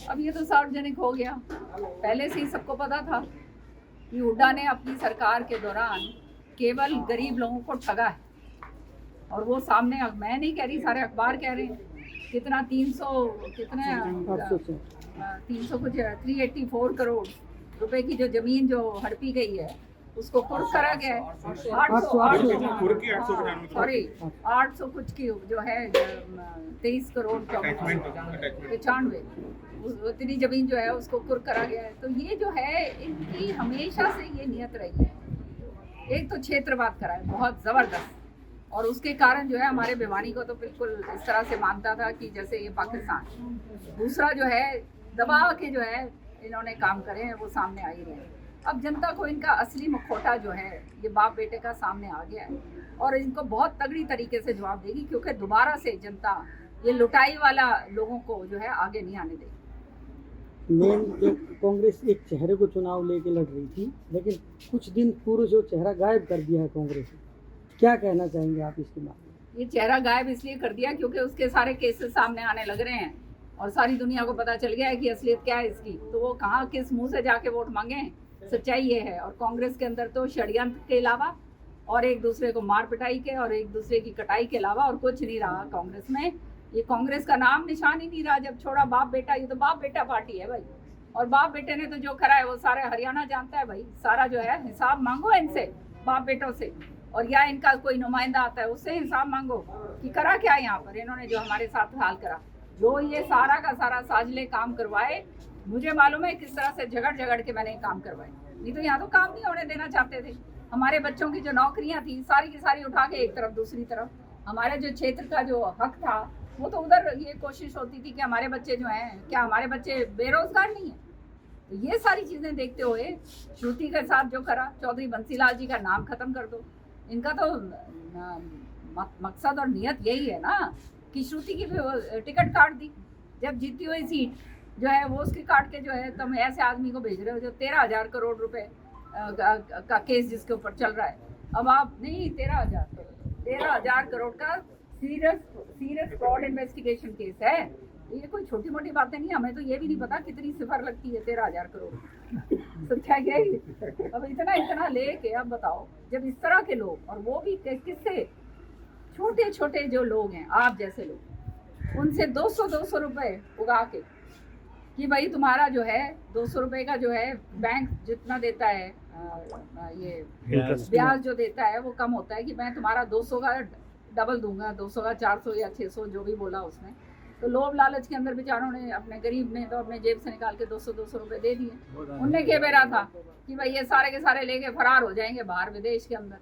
अब ये तो सार्वजनिक हो गया। पहले से ही सबको पता था कि हुड्डा ने अपनी सरकार के दौरान केवल गरीब लोगों को ठगा है, और वो सामने, मैं नहीं कह रही, सारे अखबार कह रहे हैं, कितना 300 कितने 300 कुछ 384 करोड़ रुपए की जो जमीन जो हड़पी गई है उसको कुर्क करा गया है। 800 कुछ की जो है 23 करोड़ 95 उतनी जमीन जो है उसको कुर्क करा गया है। तो ये जो है इनकी हमेशा से ये नियत रही है, एक तो क्षेत्रवाद करा है बहुत जबरदस्त, और उसके कारण जो है हमारे भिवानी को तो बिल्कुल इस तरह से मानता था कि जैसे ये पाकिस्तान। दूसरा जो है दबा के जो है इन्होंने काम करे हैं वो सामने आ ही रहे हैं। अब जनता को इनका असली मुखौटा जो है ये बाप बेटे का सामने आ गया है, और इनको बहुत तगड़ी तरीके से जवाब देगी, क्योंकि दोबारा से जनता ये लुटाई वाला लोगों को जो है आगे नहीं आने देगी। मेन जो कांग्रेस एक चेहरे को चुनाव लेके लड़ रही थी, लेकिन कुछ दिन पूर्व जो चेहरा गायब कर दिया है कांग्रेस ने, क्या कहना चाहेंगे आप इसके बारे में? ये चेहरा गायब इसलिए कर दिया क्योंकि उसके सारे केसेस सामने आने लग रहे हैं और सारी दुनिया को पता चल गया है कि असलियत क्या है इसकी। तो वो कहाँ किस मुंह से जाके वोट मांगे? सच्चाई ये है। और कांग्रेस के अंदर तो षड्यंत्र के अलावा और एक दूसरे को मार पिटाई के और एक दूसरे की कटाई के अलावा और कुछ नहीं रहा कांग्रेस में। ये कांग्रेस का नाम निशान ही नहीं रहा जब छोड़ा बाप बेटा। ये तो बाप बेटा पार्टी है भाई, और बाप बेटे ने तो जो करा है वो सारे हरियाणा जानता है भाई। सारा जो है हिसाब मांगो इनसे, बाप बेटों से, और या इनका कोई नुमाइंदा आता है उससे हिसाब मांगो कि करा क्या यहाँ पर इन्होंने जो हमारे साथ हाल करा। जो ये सारा का सारा साजिले काम करवाए, मुझे मालूम है किस तरह से झगड़ के मैंने काम करवाए, नहीं तो यहाँ तो काम नहीं होने देना चाहते थे। हमारे बच्चों की जो नौकरियां थी सारी की सारी उठा के एक तरफ, दूसरी तरफ हमारे जो क्षेत्र का जो हक था वो तो उधर ये कोशिश होती थी कि हमारे बच्चे जो हैं, क्या हमारे बच्चे बेरोजगार नहीं है? तो ये सारी चीजें देखते हुए श्रुति के साथ जो करा, चौधरी बंसीलाल जी का नाम खत्म कर दो। इनका तो मकसद और नियत यही है ना कि श्रुति की भी टिकट काट दी। जब जीती हुई सीट जो है वो उसकी काट के जो है तुम ऐसे आदमी को भेज रहे हो जो 13,000 करोड़ रुपए का केस जिसके ऊपर चल रहा है। अब आप नहीं 13,000 करोड़ का सीरियस फ्रॉड इन्वेस्टिगेशन केस है। ये कोई छोटी मोटी बातें नहीं। हमें तो ये भी नहीं पता कितनी सिफर लगती है 13,000 करोड़। सच्चा क्या है? अब इतना लेके अब बताओ, जब इस तरह के लोग, और वो भी किससे, छोटे छोटे जो लोग हैं आप जैसे लोग, उनसे 200 रुपए उगा के कि भाई तुम्हारा जो है 200 रुपए का जो है बैंक जितना देता है ये ब्याज जो देता है वो कम होता है, कि मैं तुम्हारा 200 का डबल दूंगा, 200 का 400 या 600 जो भी बोला उसने। तो लोभ लालच के अंदर बेचारों ने, अपने गरीब ने तो अपने जेब से निकाल के 200 रुपए दे दिए। उनने क्या बेरा था कि भाई ये सारे के सारे लेके फरार हो जाएंगे बाहर विदेश के अंदर।